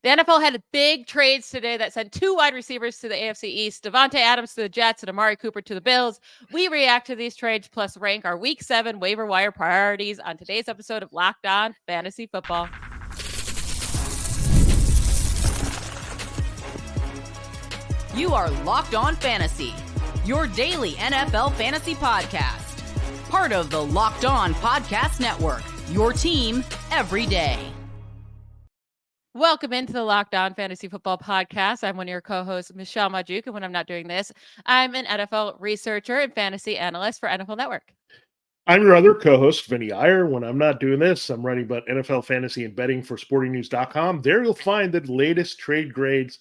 The NFL had big trades today that sent 2 wide receivers to the AFC East, Davante Adams to the Jets and Amari Cooper to the Bills. We react to these trades plus rank our Week 7 waiver wire priorities on today's episode of Locked On Fantasy Football. You are Locked On Fantasy, your daily NFL fantasy podcast. Part of the Locked On Podcast Network, your team every day. Welcome into the Locked On Fantasy Football Podcast. I'm one of your co-hosts, Michelle Magdziuk, and when I'm not doing this, I'm an NFL researcher and fantasy analyst for NFL Network. I'm your other co-host, Vinnie Iyer. When I'm not doing this, I'm writing about NFL fantasy and betting for sportingnews.com. There you'll find the latest trade grades,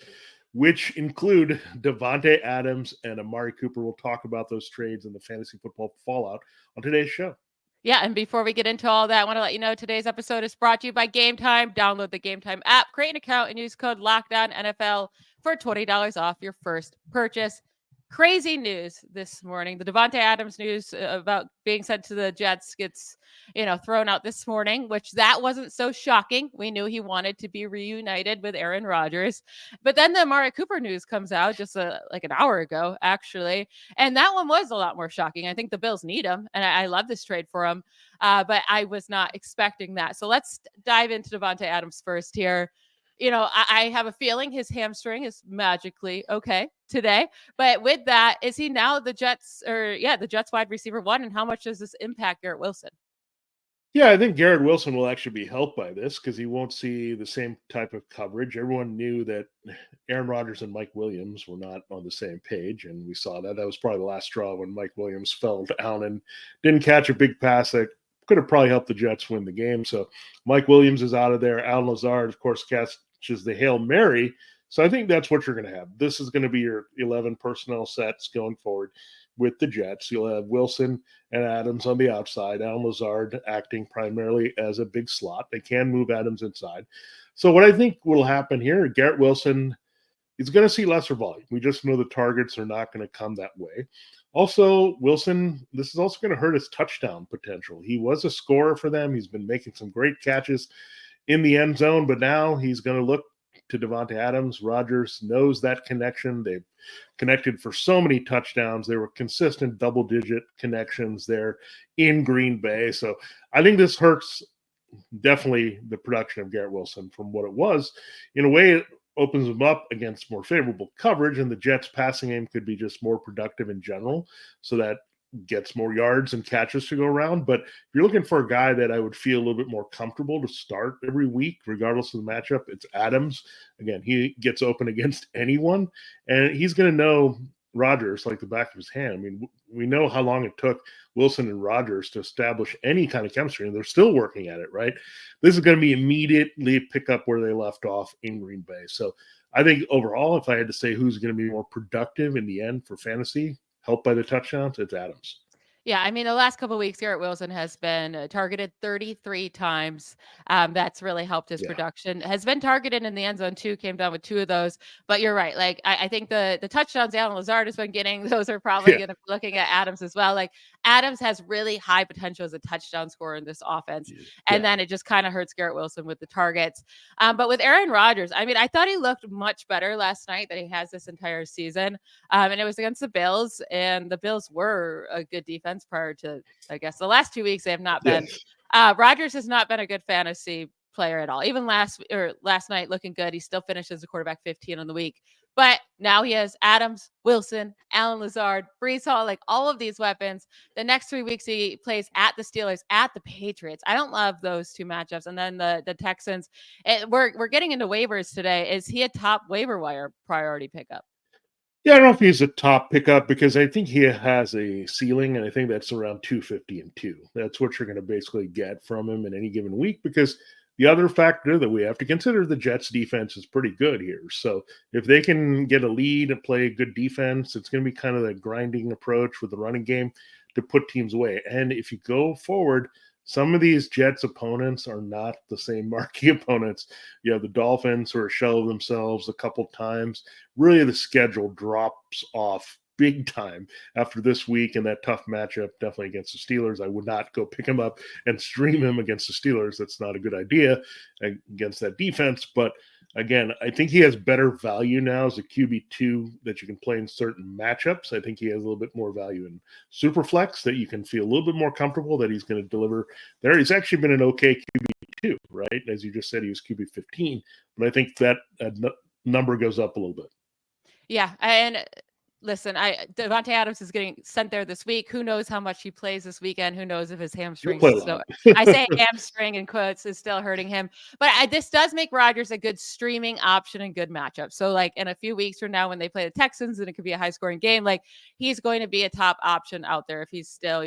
which include Davante Adams and Amari Cooper. We'll talk about those trades and the fantasy football fallout on today's show. Yeah, and before we get into all that, I want to let you know today's episode is brought to you by Game Time. Download the Game Time app, create an account, and use code LOCKDOWNNFL for $20 off your first purchase. Crazy news this morning. The Davante Adams news about being sent to the Jets gets, thrown out this morning, which that wasn't so shocking. We knew he wanted to be reunited with Aaron Rodgers. But then the Amari Cooper news comes out just like an hour ago, actually. And that one was a lot more shocking. I think the Bills need him, and I love this trade for him. But I was not expecting that. So let's dive into Davante Adams first here. I have a feeling his hamstring is magically okay today. But with that, is he now the Jets wide receiver one? And how much does this impact Garrett Wilson? Yeah, I think Garrett Wilson will actually be helped by this because he won't see the same type of coverage. Everyone knew that Aaron Rodgers and Mike Williams were not on the same page, and we saw that. That was probably the last straw when Mike Williams fell down and didn't catch a big pass that could have probably helped the Jets win the game. So Mike Williams is out of there. Allen Lazard, of course, catches the Hail Mary. So I think that's what you're going to have. This is going to be your 11 personnel sets going forward with the Jets. You'll have Wilson and Adams on the outside, Allen Lazard acting primarily as a big slot. They can move Adams inside. So what I think will happen here, Garrett Wilson is going to see lesser volume. We just know the targets are not going to come that way. Also, Wilson, this is also going to hurt his touchdown potential. He was a scorer for them. He's been making some great catches in the end zone, but now he's going to look to Davante Adams. Rodgers knows that connection. They've connected for so many touchdowns. There were consistent double-digit connections there in Green Bay. So I think this hurts definitely the production of Garrett Wilson from what it was. In a way, it opens them up against more favorable coverage, and the Jets passing game could be just more productive in general. So that gets more yards and catches to go around. But if you're looking for a guy that I would feel a little bit more comfortable to start every week, regardless of the matchup, it's Adams. Again, he gets open against anyone, and he's going to know Rodgers like the back of his hand. I mean, we know how long it took Wilson and Rodgers to establish any kind of chemistry, and they're still working at it, right? This is going to be immediately pick up where they left off in Green Bay. So I think overall, if I had to say who's going to be more productive in the end for fantasy, helped by the touchdowns, it's Adams. Yeah, I mean, the last couple of weeks, Garrett Wilson has been targeted 33 times. That's really helped his production. Has been targeted in the end zone too, came down with 2 of those. But you're right. Like, I think the touchdowns Allen Lazard has been getting, those are probably going to be looking at Adams as well. Like, Adams has really high potential as a touchdown scorer in this offense. And then it just kind of hurts Garrett Wilson with the targets. But with Aaron Rodgers, I mean, I thought he looked much better last night than he has this entire season. And it was against the Bills, and the Bills were a good defense prior to, I guess, the last 2 weeks. They have not been. Rodgers has not been a good fantasy player at all. Even last night looking good. He still finished as a quarterback 15 on the week. But now he has Adams, Wilson, Allen Lazard, Breece Hall, like all of these weapons. The next 3 weeks he plays at the Steelers, at the Patriots. I don't love those 2 matchups. And then the Texans. We're getting into waivers today. Is he a top waiver wire priority pickup? Yeah, I don't know if he's a top pickup because I think he has a ceiling, and I think that's around 250 and 2. That's what you're going to basically get from him in any given week, because the other factor that we have to consider, the Jets defense is pretty good here. So if they can get a lead and play good defense, it's going to be kind of the grinding approach with the running game to put teams away. And if you go forward, some of these Jets opponents are not the same marquee opponents. You have the Dolphins who are shell of themselves a couple times. Really, the schedule drops off big time after this week and that tough matchup, definitely against the Steelers. I would not go pick him up and stream him against the Steelers. That's not a good idea against that defense. But Again, I think he has better value now as a QB2 that you can play in certain matchups. I think he has a little bit more value in Superflex that you can feel a little bit more comfortable that he's going to deliver there. He's actually been an okay QB2, right? As you just said, he was QB15, but I think that number goes up a little bit. Yeah, and listen, Davante Adams is getting sent there this week. Who knows how much he plays this weekend? Who knows if his hamstring is still, I say hamstring in quotes, is still hurting him. But this does make Rodgers a good streaming option and good matchup. So like in a few weeks from now when they play the Texans and it could be a high scoring game, like he's going to be a top option out there if he's still,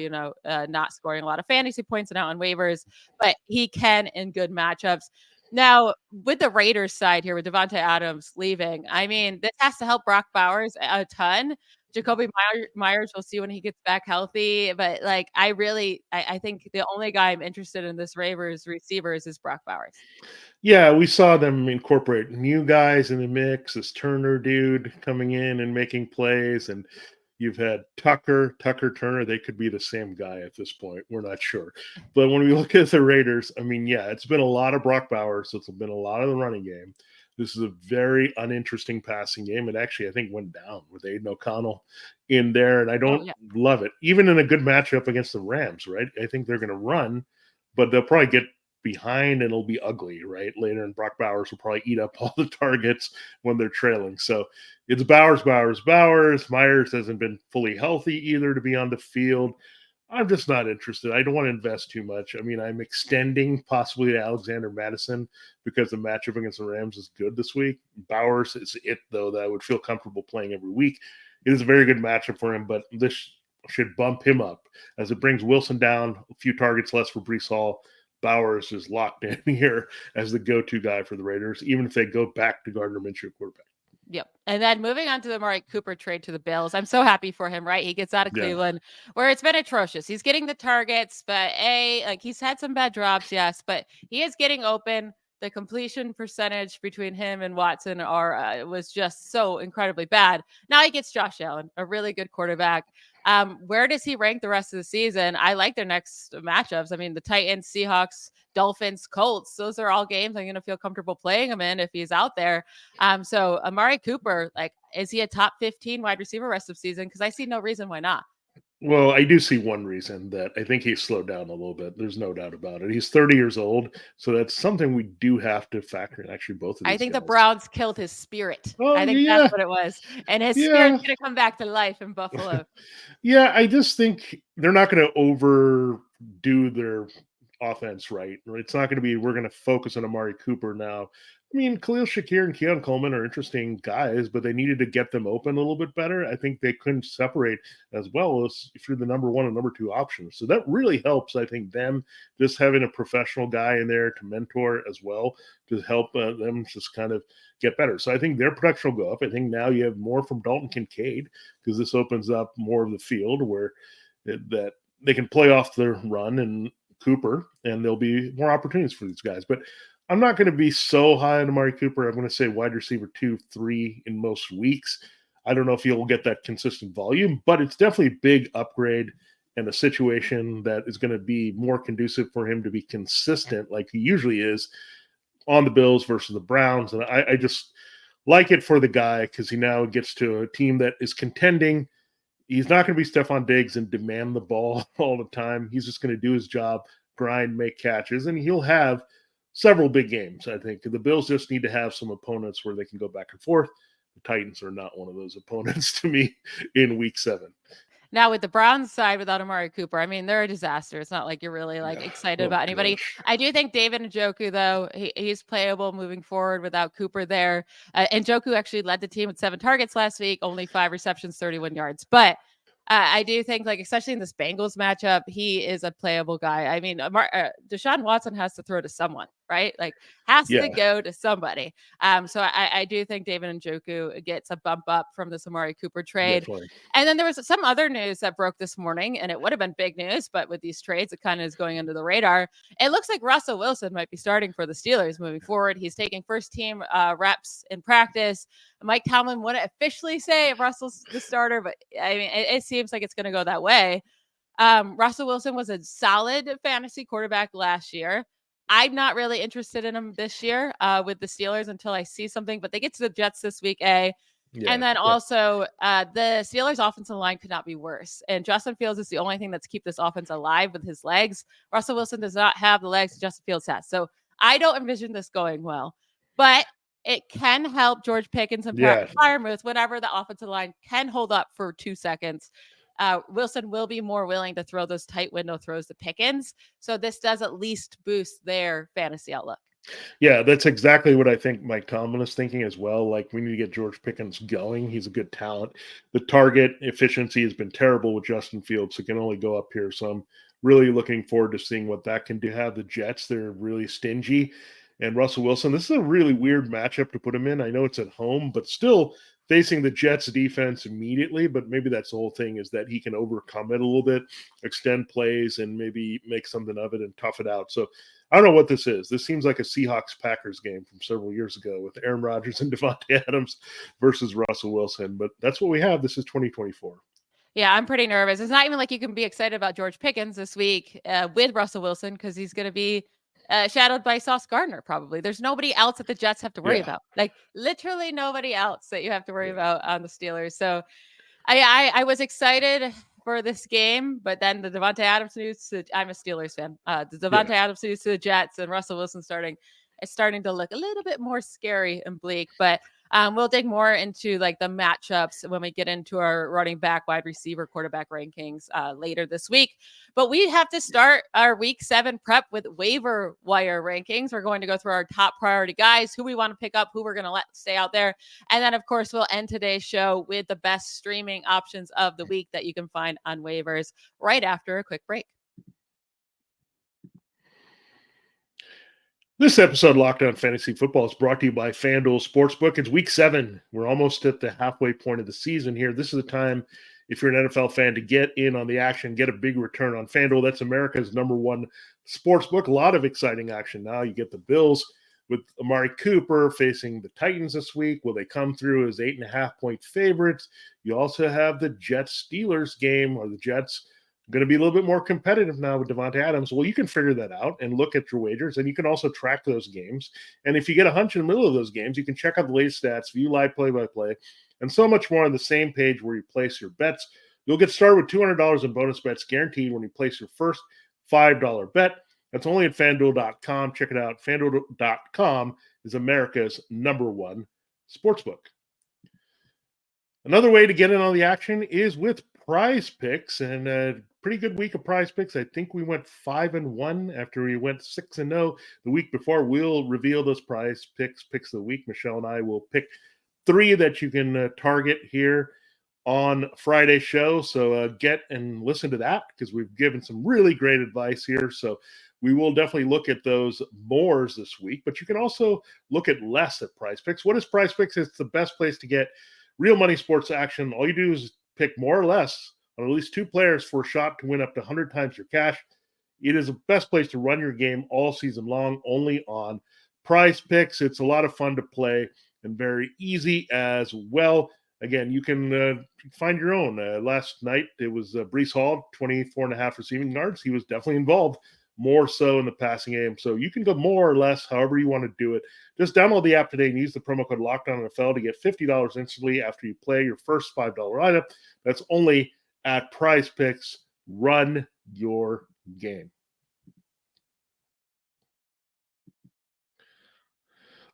not scoring a lot of fantasy points and out on waivers, but he can in good matchups. Now, with the Raiders side here, with Davante Adams leaving, I mean, this has to help Brock Bowers a ton. Jacoby Myers, we'll see when he gets back healthy. But like, I think the only guy I'm interested in this Raiders receivers is Brock Bowers. Yeah, we saw them incorporate new guys in the mix. This Turner dude coming in and making plays, and you've had Tucker Turner. They could be the same guy at this point. We're not sure. But when we look at the Raiders, I mean, yeah, it's been a lot of Brock Bowers. So it's been a lot of the running game. This is a very uninteresting passing game. It actually, I think, went down with Aiden O'Connell in there. And I don't love it. Even in a good matchup against the Rams, right? I think they're going to run, but they'll probably get behind and it'll be ugly, right? Later, and Brock Bowers will probably eat up all the targets when they're trailing. So it's Bowers. Myers hasn't been fully healthy either to be on the field. I'm just not interested. I don't want to invest too much. I mean, I'm extending possibly to Alexander Madison because the matchup against the Rams is good this week. Bowers is it, though, that I would feel comfortable playing every week. It is a very good matchup for him, but this should bump him up as it brings Wilson down, a few targets less for Breece Hall. Bowers is locked in here as the go-to guy for the Raiders, even if they go back to Gardner Minshew quarterback. Yep. And then moving on to the Amari Cooper trade to the Bills. I'm so happy for him, right? He gets out of Cleveland where it's been atrocious. He's getting the targets, but he's had some bad drops, yes, but he is getting open. The completion percentage between him and Watson was just so incredibly bad. Now he gets Josh Allen, a really good quarterback. Where does he rank the rest of the season? I like their next matchups. I mean, the Titans, Seahawks, Dolphins, Colts, those are all games I'm going to feel comfortable playing him in if he's out there. So Amari Cooper, like, is he a top 15 wide receiver rest of season? Because I see no reason why not. Well, I do see one reason that I think he's slowed down a little bit. There's no doubt about it. He's 30 years old, so that's something we do have to factor in. Actually, both of these I think guys. The Browns killed his spirit. Oh, I think that's what it was. And his spirit's going to come back to life in Buffalo. Yeah, I just think they're not going to overdo their offense, right? It's not going to be, we're going to focus on Amari Cooper now. I mean, Khalil Shakir and Keon Coleman are interesting guys, but they needed to get them open a little bit better. I think they couldn't separate as well as if you're the number one and number two options. So that really helps, I think, them just having a professional guy in there to mentor as well to help them just kind of get better. So I think their production will go up. I think now you have more from Dalton Kincaid because this opens up more of the field where that they can play off their run and Cooper, and there'll be more opportunities for these guys. But I'm not going to be so high on Amari Cooper. I'm going to say wide receiver 2, 3 in most weeks. I don't know if he'll get that consistent volume, but it's definitely a big upgrade and a situation that is going to be more conducive for him to be consistent like he usually is on the Bills versus the Browns. And I just like it for the guy because he now gets to a team that is contending. He's not going to be Stephon Diggs and demand the ball all the time. He's just going to do his job, grind, make catches, and he'll have several big games, I think. The Bills just need to have some opponents where they can go back and forth. The Titans are not one of those opponents to me in week 7. Now, with the Browns side, without Amari Cooper, I mean, they're a disaster. It's not like you're really excited about anybody. Gosh. I do think David Njoku, though, he's playable moving forward without Cooper there. Njoku actually led the team with 7 targets last week, only 5 receptions, 31 yards. But I do think, especially in this Bengals matchup, he is a playable guy. I mean, Deshaun Watson has to throw to someone, right? Has to go to somebody. So I do think David Njoku gets a bump up from this Amari Cooper trade. Definitely. And then there was some other news that broke this morning, and it would have been big news, but with these trades, it kind of is going under the radar. It looks like Russell Wilson might be starting for the Steelers moving forward. He's taking first team reps in practice. Mike Tomlin wouldn't officially say Russell's the starter, but I mean, it seems like it's going to go that way. Russell Wilson was a solid fantasy quarterback last year. I'm not really interested in him this year with the Steelers until I see something, but they get to the Jets this week, and then also the Steelers' offensive line could not be worse. And Justin Fields is the only thing that's keep this offense alive with his legs. Russell Wilson does not have the legs Justin Fields has. So I don't envision this going well, but it can help George Pickens and Freiermuth whenever the offensive line can hold up for 2 seconds. Wilson will be more willing to throw those tight window throws to Pickens. So this does at least boost their fantasy outlook. Yeah, that's exactly what I think Mike Tomlin is thinking as well. Like, we need to get George Pickens going. He's a good talent. The target efficiency has been terrible with Justin Fields. So it can only go up here. So I'm really looking forward to seeing what that can do. Have the Jets, they're really stingy. And Russell Wilson, this is a really weird matchup to put him in. I know it's at home, but still facing the Jets defense immediately. But maybe that's the whole thing, is that he can overcome it a little bit, extend plays, and maybe make something of it and tough it out. So I don't know what this is. This seems like a Seahawks-Packers game from several years ago with Aaron Rodgers and Davante Adams versus Russell Wilson. But that's what we have. This is 2024. Yeah, I'm pretty nervous. It's not even like you can be excited about George Pickens this week with Russell Wilson, because he's going to be shadowed by Sauce Gardner, probably. There's nobody else that the Jets have to worry about. Like, literally nobody else that you have to worry about on the Steelers. So I was excited for this game, but then the Davante Adams news, I'm a Steelers fan. The Davante Adams news to the Jets and Russell Wilson it's starting to look a little bit more scary and bleak, but we'll dig more into like the matchups when we get into our running back, wide receiver, quarterback rankings later this week. But we have to start our week 7 prep with waiver wire rankings. We're going to go through our top priority guys, who we want to pick up, who we're going to let stay out there. And then, of course, we'll end today's show with the best streaming options of the week that you can find on waivers right after a quick break. This episode of Locked On Fantasy Football is brought to you by FanDuel Sportsbook. It's week 7. We're almost at the halfway point of the season here. This is the time, if you're an NFL fan, to get in on the action, get a big return on FanDuel. That's America's #1 sportsbook. A lot of exciting action now. You get the Bills with Amari Cooper facing the Titans this week. Will they come through as 8.5-point favorites? You also have the Jets-Steelers game, or the Jets going to be a little bit more competitive now with Davante Adams. Well, you can figure that out and look at your wagers, and you can also track those games. And if you get a hunch in the middle of those games, you can check out the latest stats, view live play-by-play, and so much more on the same page where you place your bets. You'll get started with $200 in bonus bets guaranteed when you place your first $5 bet. That's only at FanDuel.com. Check it out. FanDuel.com is America's #1 sportsbook. Another way to get in on the action is with Prize Picks, and a pretty good week of Prize Picks. I think we went 5-1 after we went 6-0 the week before. We'll reveal those Prize Picks of the week. Michelle and I will pick 3 that you can target here on Friday's show. So get and listen to that, because we've given some really great advice here. So we will definitely look at those mores this week, but you can also look at less at Prize Picks. What is Prize Picks? It's the best place to get real money sports action. All you do is pick more or less on at least 2 players for a shot to win up to 100 times your cash. It is the best place to run your game all season long, only on Prize Picks. It's a lot of fun to play and very easy as well. Again, you can find your own. Last night, it was Breece Hall, 24.5 receiving yards. He was definitely involved, more so in the passing game. So you can go more or less, however you want to do it. Just download the app today and use the promo code LOCKEDONNFL to get $50 instantly after you play your first $5 lineup. That's only at Prize Picks. Run your game.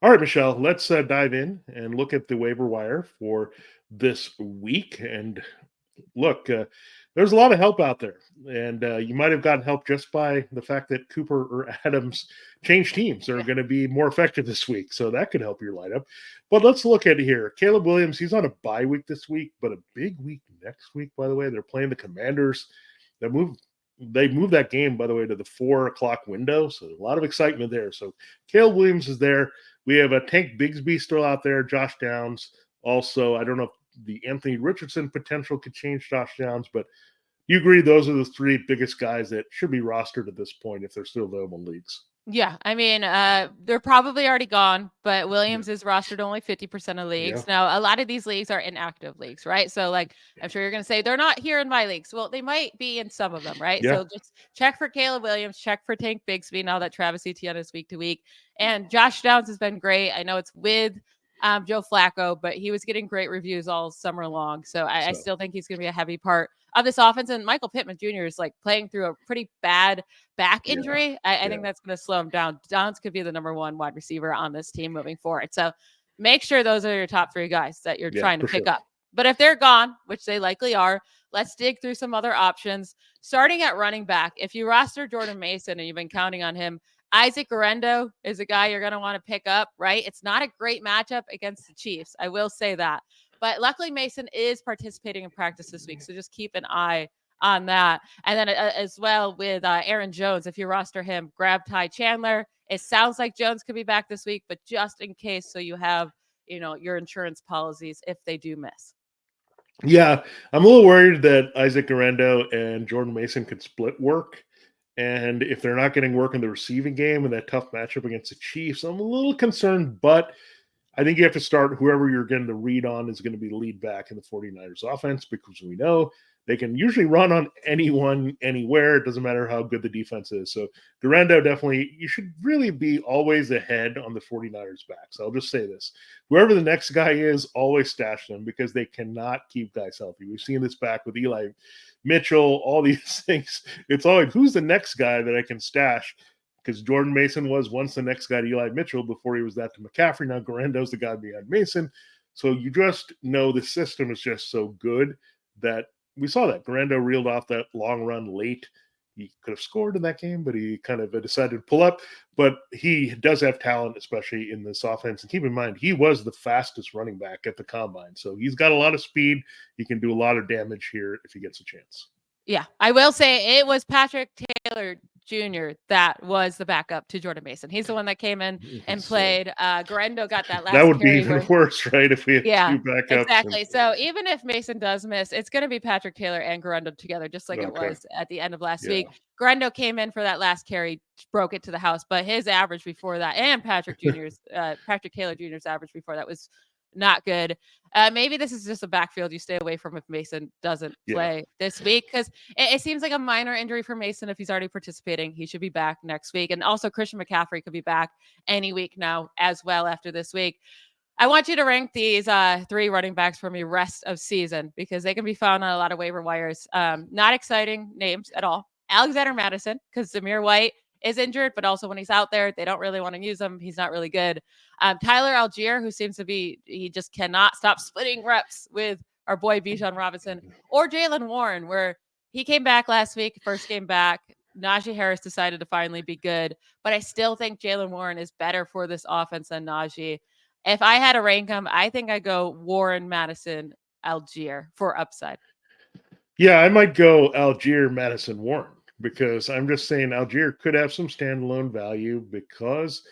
All right, Michelle, let's dive in and look at the waiver wire for this week. And look, there's a lot of help out there, and you might have gotten help just by the fact that Cooper or Adams changed teams. They're going to be more effective this week, so that could help your lineup. But let's look at it here. Caleb Williams, he's on a bye week this week, but a big week next week, by the way. They're playing the Commanders. They moved that game, by the way, to the 4 o'clock window, so a lot of excitement there. So Caleb Williams is there. We have a Tank Bigsby still out there, Josh Downs. Also, I don't know if the Anthony Richardson potential could change Josh Downs, but you agree those are the 3 biggest guys that should be rostered at this point if they're still available in leagues. Yeah, I mean, they're probably already gone, but Yeah. Williams is rostered only 50% of Yeah. leagues. Now, a lot of these leagues are inactive leagues, right? So, like, I'm sure you're going to say they're not here in my leagues. Well, they might be in some of them, right? Yeah. So just check for Caleb Williams, check for Tank Bigsby now that Travis Etienne is week to week. And Josh Downs has been great. I know it's with Joe Flacco, but he was getting great reviews all summer long. So I still think he's going to be a heavy part of this offense. And Michael Pittman Jr. is like playing through a pretty bad back Yeah. injury. I think Yeah. that's going to slow him down. Downs could be the number one wide receiver on this team moving forward. So make sure those are your top three guys that you're Yeah, trying to for pick sure. up. But if they're gone, which they likely are, let's dig through some other options. Starting at running back, if you roster Jordan Mason and you've been counting on him, Isaac Guerrero is a guy you're going to want to pick up, right? It's not a great matchup against the Chiefs. I will say that. But luckily, Mason is participating in practice this week. So just keep an eye on that. And then as well with Aaron Jones, if you roster him, grab Ty Chandler. It sounds like Jones could be back this week, but just in case, so you have, your insurance policies if they do miss. Yeah, I'm a little worried that Isaac Guerrero and Jordan Mason could split work. And if they're not getting work in the receiving game in that tough matchup against the Chiefs, I'm a little concerned. But I think you have to start whoever you're getting the read on is going to be the lead back in the 49ers offense, because we know they can usually run on anyone, anywhere. It doesn't matter how good the defense is. So Durando, definitely, you should really be always ahead on the 49ers back. So I'll just say this. Whoever the next guy is, always stash them, because they cannot keep guys healthy. We've seen this back with Eli Mitchell, all these things. It's always, who's the next guy that I can stash? Because Jordan Mason was once the next guy to Eli Mitchell before he was that to McCaffrey. Now Guerendo's the guy behind Mason. So you just know the system is just so good that we saw that. Guerendo reeled off that long run late. He could have scored in that game, but he kind of decided to pull up. But he does have talent, especially in this offense. And keep in mind, he was the fastest running back at the combine. So he's got a lot of speed. He can do a lot of damage here if he gets a chance. Yeah, I will say it was Patrick Taylor Jr. that was the backup to Jordan Mason. He's the one that came in and played. Guerendo got that That last would be carry even worse, right? If we have yeah, two backups. exactly. So even if Mason does miss, it's going to be Patrick Taylor and Guerendo together, just like it was at the end of last week. Guerendo came in for that last carry, broke it to the house, but his average before that, and Patrick Taylor Jr.'s average before that was not good. Maybe this is just a backfield you stay away from if Mason doesn't play this week, because it seems like a minor injury for Mason. If he's already participating, he should be back next week. And also Christian McCaffrey could be back any week now as well after this week. I want you to rank these three running backs for me rest of season, because they can be found on a lot of waiver wires. Not exciting names at all. Alexander Mattison, because Zamir White is injured, but also when he's out there, they don't really want to use him. He's not really good. Tyler Algier, who seems to be, he just cannot stop splitting reps with our boy Bijan Robinson, or Jaylen Warren, where he came back last week, first game back. Najee Harris decided to finally be good, but I still think Jaylen Warren is better for this offense than Najee. If I had to rank them, I think I go Warren, Madison, Algier for upside. Yeah, I might go Algier, Madison, Warren, because I'm just saying Algier could have some standalone value, because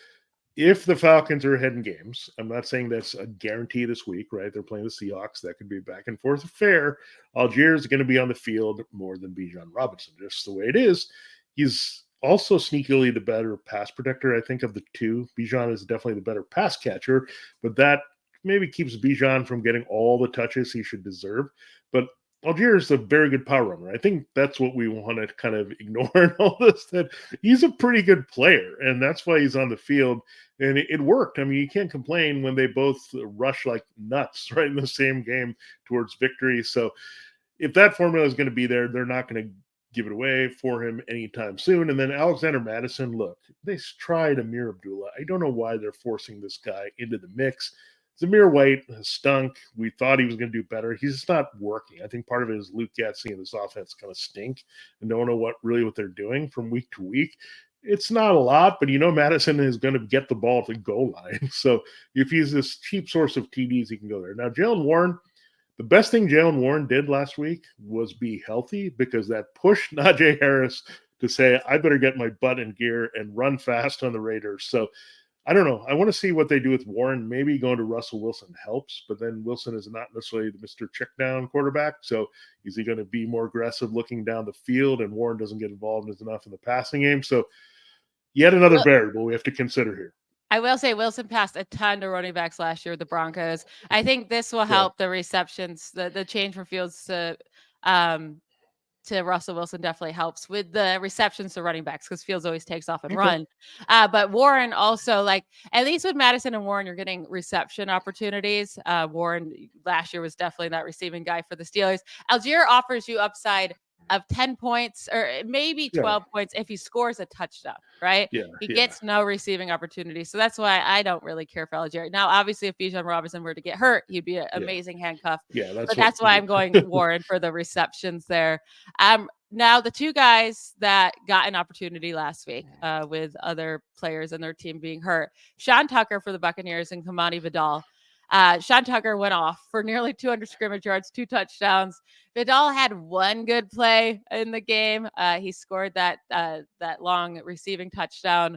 if the Falcons are ahead in games, I'm not saying that's a guarantee this week, right? They're playing the Seahawks. That could be back and forth affair. Algier is going to be on the field more than Bijan Robinson, just the way it is. He's also sneakily the better pass protector, I think, of the two. Bijan is definitely the better pass catcher, but that maybe keeps Bijan from getting all the touches he should deserve. But Algier is a very good power runner. I think that's what we want to kind of ignore in all this, that he's a pretty good player, and that's why he's on the field. And it worked. I mean, you can't complain when they both rush like nuts right in the same game towards victory. So if that formula is going to be there, they're not going to give it away for him anytime soon. And then Alexander Mattison, look, they tried Amir Abdullah. I don't know why they're forcing this guy into the mix. Zamir White has stunk. We thought he was going to do better. He's just not working. I think part of it is Luke Getsy and this offense kind of stink and don't know what they're doing from week to week. It's not a lot, but Madison is going to get the ball at the goal line. So if he's this cheap source of TDs, he can go there. Now, Jaylen Warren, the best thing Jaylen Warren did last week was be healthy, because that pushed Najee Harris to say, I better get my butt in gear and run fast on the Raiders. So I don't know. I want to see what they do with Warren. Maybe going to Russell Wilson helps, but then Wilson is not necessarily the Mr. Check down quarterback. So is he going to be more aggressive looking down the field, and Warren doesn't get involved enough in the passing game? So yet another variable we have to consider here. I will say Wilson passed a ton to running backs last year with the Broncos. I think this will help the receptions, the change from Fields to Russell Wilson definitely helps with the receptions to running backs because Fields always takes off and run. But Warren also, like, at least with Madison and Warren, you're getting reception opportunities. Warren last year was definitely that receiving guy for the Steelers. Algier offers you upside of 10 points or maybe 12 points if he scores a touchdown, right? He gets no receiving opportunity. So that's why I don't really care for Algier. Now, obviously, if Bijan Robinson were to get hurt, he'd be an amazing handcuff. That's why I'm going Warren for the receptions there. Now, the two guys that got an opportunity last week with other players and their team being hurt, Sean Tucker for the Buccaneers and Kamani Vidal. Sean Tucker went off for nearly 200 scrimmage yards, 2 touchdowns. Vidal had one good play in the game. He scored that long receiving touchdown,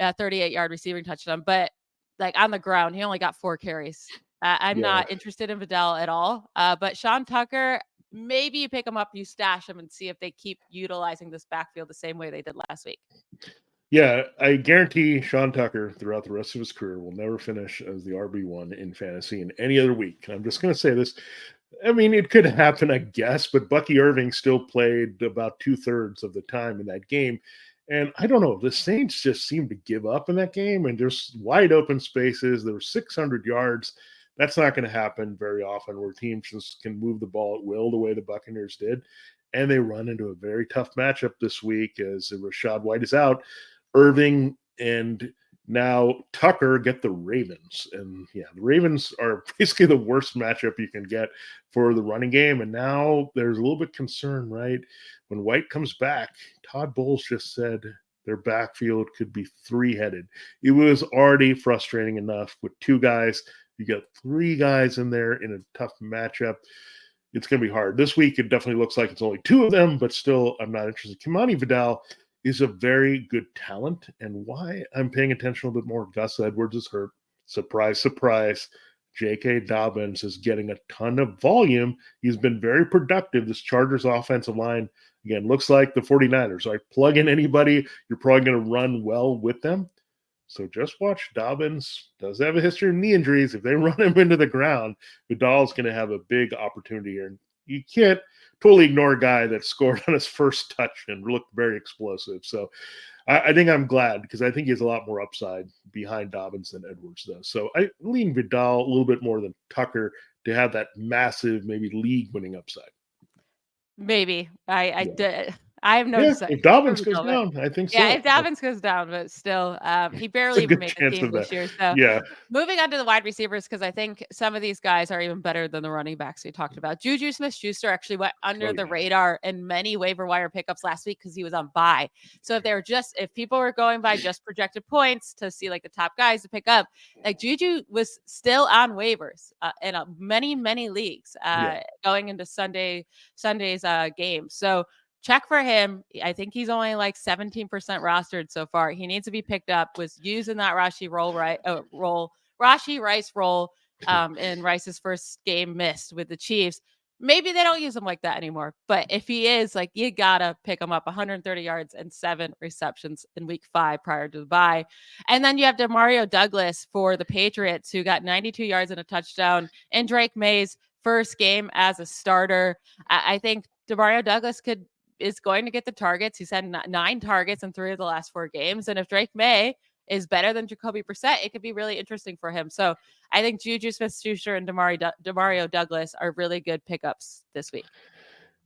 38-yard receiving touchdown. But like on the ground, he only got 4 carries. I'm not interested in Vidal at all. But Sean Tucker, maybe you pick him up, you stash him, and see if they keep utilizing this backfield the same way they did last week. Yeah, I guarantee Sean Tucker throughout the rest of his career will never finish as the RB1 in fantasy in any other week. And I'm just going to say this. I mean, it could happen, I guess, but Bucky Irving still played about 2/3 of the time in that game. And I don't know, the Saints just seemed to give up in that game, and there's wide open spaces. There were 600 yards. That's not going to happen very often where teams just can move the ball at will the way the Buccaneers did. And they run into a very tough matchup this week as Rashad White is out. Irving and now Tucker get the Ravens. And the Ravens are basically the worst matchup you can get for the running game. And now there's a little bit concern, right? When White comes back, Todd Bowles just said their backfield could be 3-headed. It was already frustrating enough with 2 guys. You got 3 guys in there in a tough matchup. It's going to be hard. This week, it definitely looks like it's only 2 of them, but still, I'm not interested. Kamani Vidal is a very good talent, and why I'm paying attention a little bit more. Gus Edwards is hurt. Surprise, surprise. J.K. Dobbins is getting a ton of volume. He's been very productive. This Chargers offensive line, again, looks like the 49ers. Right? Plug in anybody, you're probably going to run well with them. So just watch. Dobbins does have a history of knee injuries. If they run him into the ground, Vidal's going to have a big opportunity here. And you can't totally ignore a guy that scored on his first touch and looked very explosive. So I think I'm glad because I think he has a lot more upside behind Dobbins than Edwards does. So I lean Vidal a little bit more than Tucker to have that massive, maybe league-winning upside. Maybe. I have no desire. If Dobbins goes down, I think so. Yeah, if Dobbins goes down, but still, he barely even made the team this year. So moving on to the wide receivers, because I think some of these guys are even better than the running backs we talked about. Juju Smith-Schuster actually went under the radar in many waiver wire pickups last week because he was on bye. So if people were going by just projected points to see like the top guys to pick up, like Juju was still on waivers in many, many leagues going into Sunday's game. So check for him. I think he's only like 17% rostered so far. He needs to be picked up. Was using that Rashee Rice role in Rice's first game missed with the Chiefs. Maybe they don't use him like that anymore. But if he is, like, you gotta pick him up. 130 yards and 7 receptions in week 5 prior to the bye. And then you have Demario Douglas for the Patriots, who got 92 yards and a touchdown in Drake May's first game as a starter. I think Demario Douglas is going to get the targets. He's had 9 targets in 3 of the last 4 games. And if Drake May is better than Jacoby Brissett, it could be really interesting for him. So I think Juju Smith-Schuster and Demario Douglas are really good pickups this week.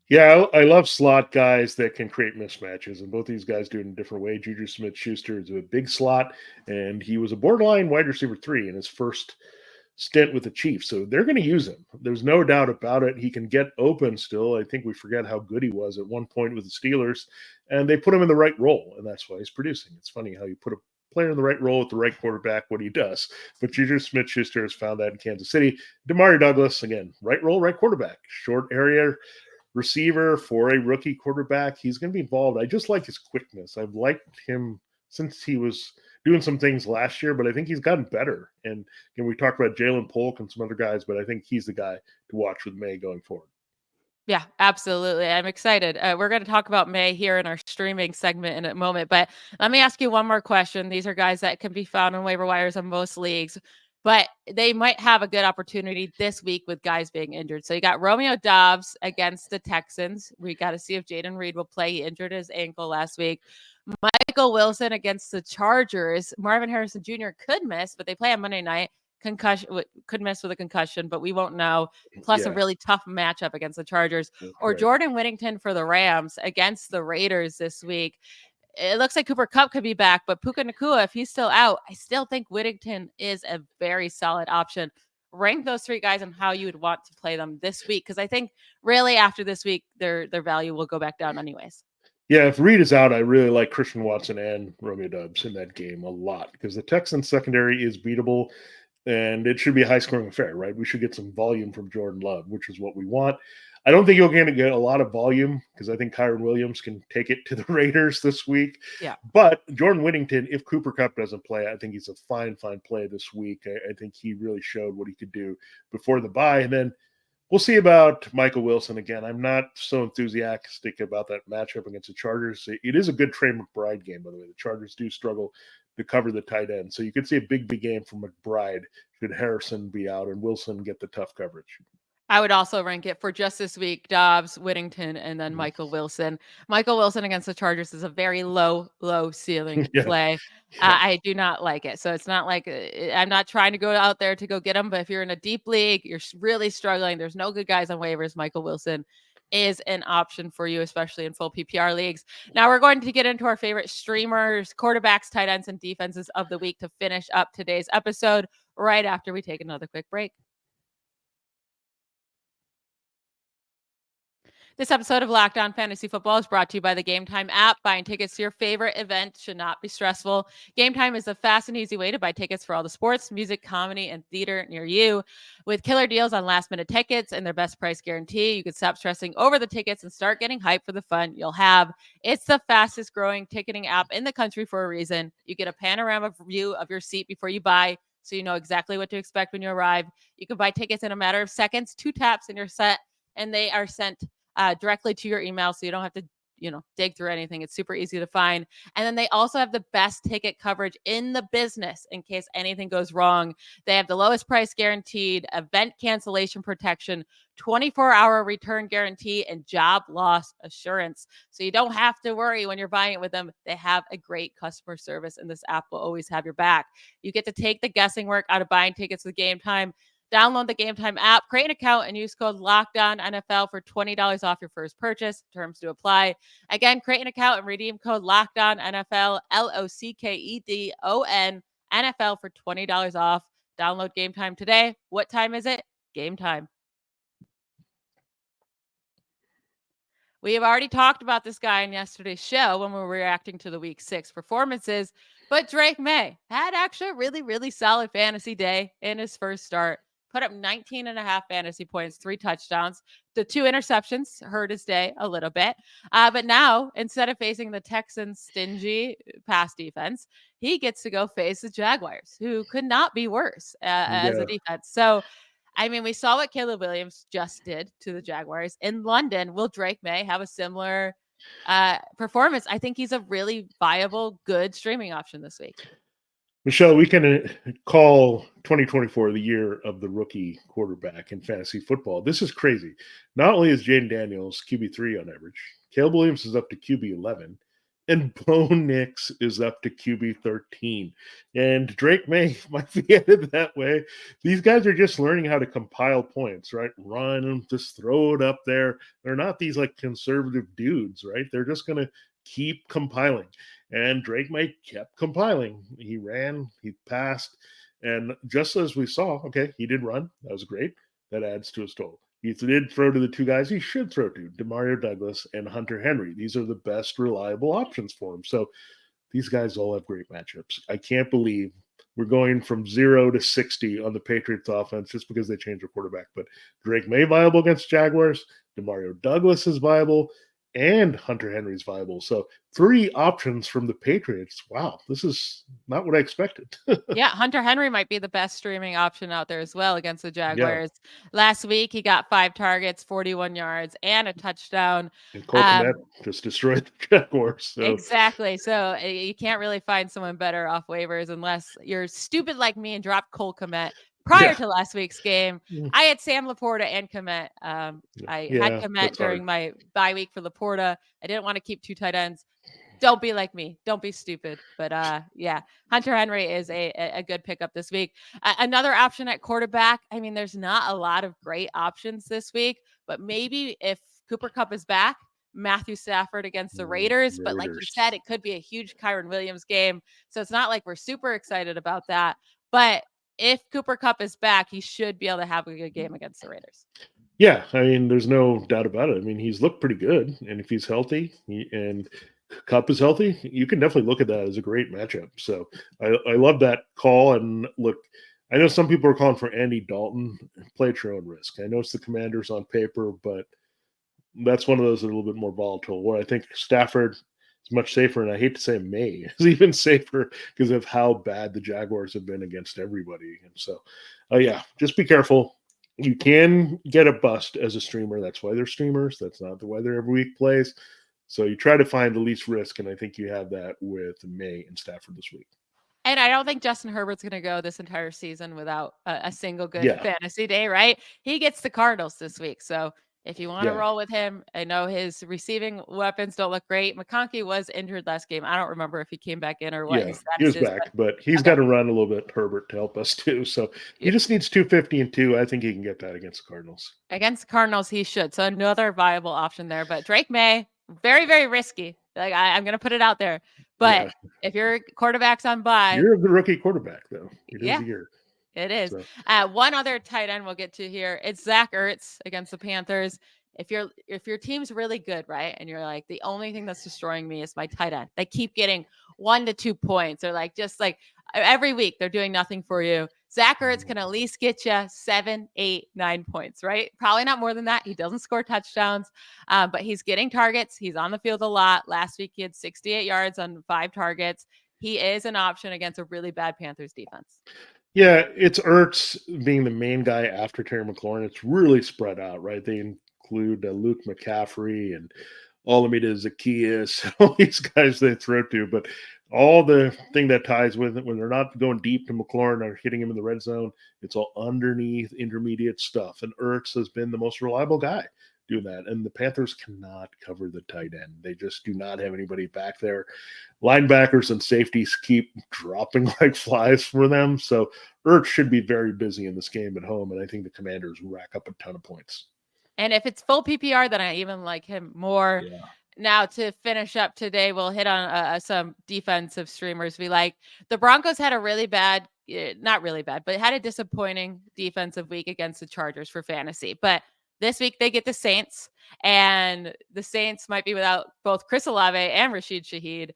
Yeah, I love slot guys that can create mismatches, and both these guys do it in a different way. Juju Smith-Schuster is a big slot, and he was a borderline wide receiver 3 in his first stint with the Chiefs. So they're going to use him. There's no doubt about it. He can get open still. I think we forget how good he was at one point with the Steelers, and they put him in the right role, and that's why he's producing. It's funny how you put a player in the right role with the right quarterback, what he does. But Juju Smith-Schuster has found that in Kansas City. Demario Douglas, again, right role, right quarterback. Short area receiver for a rookie quarterback. He's going to be involved. I just like his quickness. I've liked him since he was doing some things last year, but I think he's gotten better. And again, we talked about Jalen Polk and some other guys, but I think he's the guy to watch with May going forward. Yeah, absolutely. I'm excited. We're going to talk about May here in our streaming segment in a moment, but let me ask you one more question. These are guys that can be found on waiver wires in most leagues, but they might have a good opportunity this week with guys being injured. So you got Romeo Dobbs against the Texans. We got to see if Jaden Reed will play. He injured his ankle last week. Michael Wilson against the Chargers. Marvin Harrison Jr. could miss, but they play on Monday night. Concussion could miss with a concussion, but we won't know. Plus a really tough matchup against the Chargers. Or Right. Jordan Whittington for the Rams against the Raiders this week. It looks like Cooper Kupp could be back, but Puka Nacua, if he's still out, I still think Whittington is a very solid option. Rank those three guys on how you would want to play them this week, because I think really after this week, their value will go back down anyways. Yeah, if Reed is out, I really like Christian Watson and Romeo Doubs in that game a lot because the Texans secondary is beatable and it should be a high scoring affair, right? We should get some volume from Jordan Love, which is what we want. I don't think you're going to get a lot of volume because I think Kyron Williams can take it to the Raiders this week. Yeah. But Jordan Whittington, if Cooper Kupp doesn't play, I think he's a fine play this week. I think he really showed what he could do before the bye. And then we'll see about Michael Wilson again. I'm not so enthusiastic about that matchup against the Chargers. It is a good Trey McBride game, by the way. The Chargers do struggle to cover the tight end. So you could see a big game from McBride should Harrison be out and Wilson get the tough coverage. I would also rank it for just this week, Dobbs, Whittington, and then Michael Wilson. Michael Wilson against the Chargers is a very low ceiling play. I do not like it. So it's not like I'm not trying to go out there to go get him, but if you're in a deep league, you're really struggling, there's no good guys on waivers, Michael Wilson is an option for you, especially in full PPR leagues. Now we're going to get into our favorite streamers, quarterbacks, tight ends, and defenses of the week to finish up today's episode right after we take another quick break. This episode of Locked On Fantasy Football is brought to you by the Game Time app. Buying tickets to your favorite event should not be stressful. Game Time is a fast and easy way to buy tickets for all the sports, music, comedy, and theater near you. With killer deals on last-minute tickets and their best price guarantee, you can stop stressing over the tickets and start getting hyped for the fun you'll have. It's the fastest growing ticketing app in the country for a reason. You get a panorama view of your seat before you buy, so you know exactly what to expect when you arrive. You can buy tickets in a matter of seconds, 2 taps and you're set, and they are sent directly to your email, so you don't have to dig through anything. It's super easy to find. And then they also have the best ticket coverage in the business in case anything goes wrong. They have the lowest price guaranteed, event cancellation protection, 24-hour return guarantee, and job loss assurance. So you don't have to worry when you're buying it with them. They have a great customer service, and this app will always have your back. You get to take the guessing work out of buying tickets with Game Time. Download the Game Time app, create an account, and use code LOCKEDONNFL for $20 off your first purchase. Terms to apply. Again, create an account and redeem code LOCKEDONNFL, LOCKEDON, NFL for $20 off. Download Game Time today. What time is it? Game Time. We have already talked about this guy in yesterday's show when we were reacting to the Week 6 performances, but Drake May had actually a really solid fantasy day in his first start. Put up 19.5 fantasy points, 3 touchdowns. The 2 interceptions hurt his day a little bit. But now, instead of facing the Texans' stingy pass defense, he gets to go face the Jaguars, who could not be worse as a defense. So, I mean, we saw what Caleb Williams just did to the Jaguars in London. Will Drake May have a similar performance? I think he's a really viable, good streaming option this week. Michelle, we can call 2024 the year of the rookie quarterback in fantasy football. This is crazy. Not only is Jaden Daniels QB3 on average, Caleb Williams is up to QB11, and Bo Nix is up to QB13. And Drake May might be headed that way. These guys are just learning how to compile points, right? Run and just throw it up there. They're not these like conservative dudes, right? They're just going to keep compiling. And Drake May kept compiling. He ran, he passed, and just as we saw, okay, he did run. That was great. That adds to his total. He did throw to the 2 guys he should throw to, Demario Douglas and Hunter Henry. These are the best reliable options for him. So these guys all have great matchups. I can't believe we're going from 0 to 60 on the Patriots offense just because they changed their quarterback. But Drake May viable against Jaguars. Demario Douglas is viable. and Hunter Henry's viable. So 3 options from the Patriots. Wow, this is not what I expected. Yeah, Hunter Henry might be the best streaming option out there as well against the Yeah, Jaguars. Last week, he got 5 targets, 41 yards, and a touchdown. and Cole Kmet just destroyed the Jaguars. So Exactly. So you can't really find someone better off waivers unless you're stupid like me and dropped Cole Kmet prior yeah, to last week's game. Mm. I had Sam Laporta and Kmet. I had yeah, Kmet that's hard. during my bye week for Laporta. I didn't want to keep 2 tight ends. Don't be like me. Don't be stupid. But yeah, Hunter Henry is a good pickup this week. Another option at quarterback. I mean, there's not a lot of great options this week, but maybe if Cooper Kupp is back, Matthew Stafford against the Raiders. But like you said, it could be a huge Kyren Williams game. So it's not like we're super excited about that. But if Cooper Kupp is back, he should be able to have a good game against the Raiders. Yeah, I mean, there's no doubt about it. I mean, he's looked pretty good, and if he's healthy and Cup is healthy, you can definitely look at that as a great matchup. So I love that call. And look, I know some people are calling for Andy Dalton. Play at your own risk. I know it's the Commanders on paper, but that's one of those that are a little bit more volatile. Where I think Stafford is much safer, and I hate to say May is even safer because of how bad the Jaguars have been against everybody. And so, yeah, just be careful. You can get a bust as a streamer. That's why they're streamers. That's not the way they're every week plays. So you try to find the least risk, and I think you have that with May and Stafford this week. And I don't think Justin Herbert's going to go this entire season without a single good fantasy day, right? He gets the Cardinals this week. So if you want to roll with him, I know his receiving weapons don't look great. McConkey was injured last game. I don't remember if he came back in or what his status he was is. back, but he's got to run a little bit, Herbert, to help us too. So he just needs 250 and 2. I think he can get that against the Cardinals. Against the Cardinals, he should. So another viable option there. But Drake May, very, very risky. Like I'm going to put it out there. But if your quarterback's on bye, you're the rookie quarterback, though. It is yeah, a year. It is. So. One other tight end we'll get to here. It's Zach Ertz against the Panthers. If your team's really good, right, and you're like, the only thing that's destroying me is my tight end. They keep getting 1 to 2 points, or like just like every week they're doing nothing for you. Zach Ertz can at least get you 7, 8, 9 points, right? Probably not more than that. He doesn't score touchdowns, but he's getting targets. He's on the field a lot. Last week he had 68 yards on 5 targets. He is an option against a really bad Panthers defense. Yeah, it's Ertz being the main guy after Terry McLaurin. It's really spread out, right? They include Luke McCaffrey and Olamide Zaccheaus, all these guys they throw to, but all the thing that ties with it when they're not going deep to McLaurin or hitting him in the red zone, it's all underneath intermediate stuff. And Ertz has been the most reliable guy doing that. And the Panthers cannot cover the tight end. They just do not have anybody back there. Linebackers and safeties keep dropping like flies for them. So Ertz should be very busy in this game at home. And I think the Commanders rack up a ton of points. And if it's full PPR, then I even like him more. Yeah. Now, to finish up today, we'll hit on some defensive streamers we like. The Broncos had a really bad, not really bad, but had a disappointing defensive week against the Chargers for fantasy. But this week they get the Saints, and the Saints might be without both Chris Olave and Rashid Shaheed.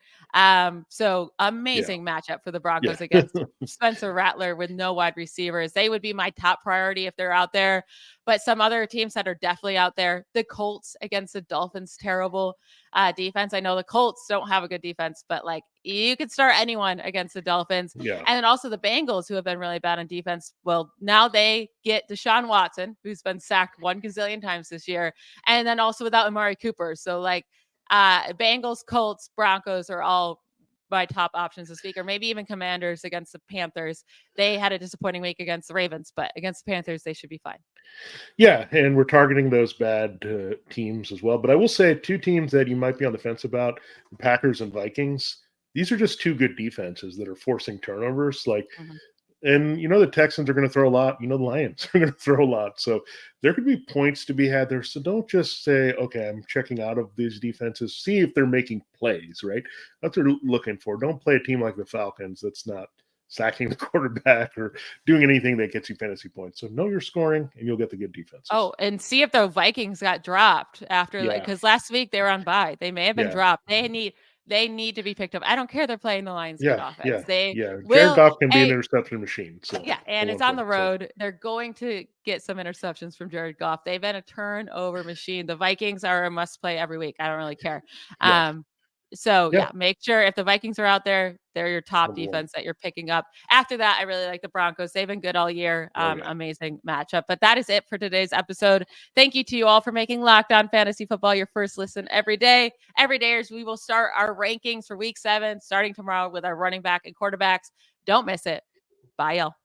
So amazing matchup for the Broncos against Spencer Rattler with no wide receivers. They would be my top priority if they're out there. But some other teams that are definitely out there, the Colts against the Dolphins, terrible defense. I know the Colts don't have a good defense, but like you could start anyone against the Dolphins. Yeah. And then also the Bengals, who have been really bad on defense. Well, now they get Deshaun Watson, who's been sacked 1 gazillion times this year. And then also without Amari Cooper. So like Bengals, Colts, Broncos are all my top options this week, or maybe even Commanders against the Panthers. They had a disappointing week against the Ravens, but against the Panthers, they should be fine. Yeah, and we're targeting those bad teams as well. But I will say 2 teams that you might be on the fence about, the Packers and Vikings. These are just 2 good defenses that are forcing turnovers. Like, and the Texans are going to throw a lot. The Lions are going to throw a lot. So there could be points to be had there. So don't just say, okay, I'm checking out of these defenses. See if they're making plays, right? That's what they're looking for. Don't play a team like the Falcons that's not sacking the quarterback or doing anything that gets you fantasy points. So know your scoring, and you'll get the good defenses. Oh, and see if the Vikings got dropped after, because last week they were on bye. They may have been dropped. They need They need to be picked up. I don't care they're playing the Lions' good offense. They Jared will. Goff can be an interception machine. So Yeah, and it's on the road. They're going to get some interceptions from Jared Goff. They've been a turnover machine. The Vikings are a must play every week. I don't really care. So make sure if the Vikings are out there, they're your top defense that you're picking up. After that, I really like the Broncos. They've been good all year. Amazing matchup. But that is it for today's episode. Thank you to you all for making Locked On Fantasy Football your first listen every day. Every day, we will start our rankings for Week 7, starting tomorrow with our running back and quarterbacks. Don't miss it. Bye, y'all.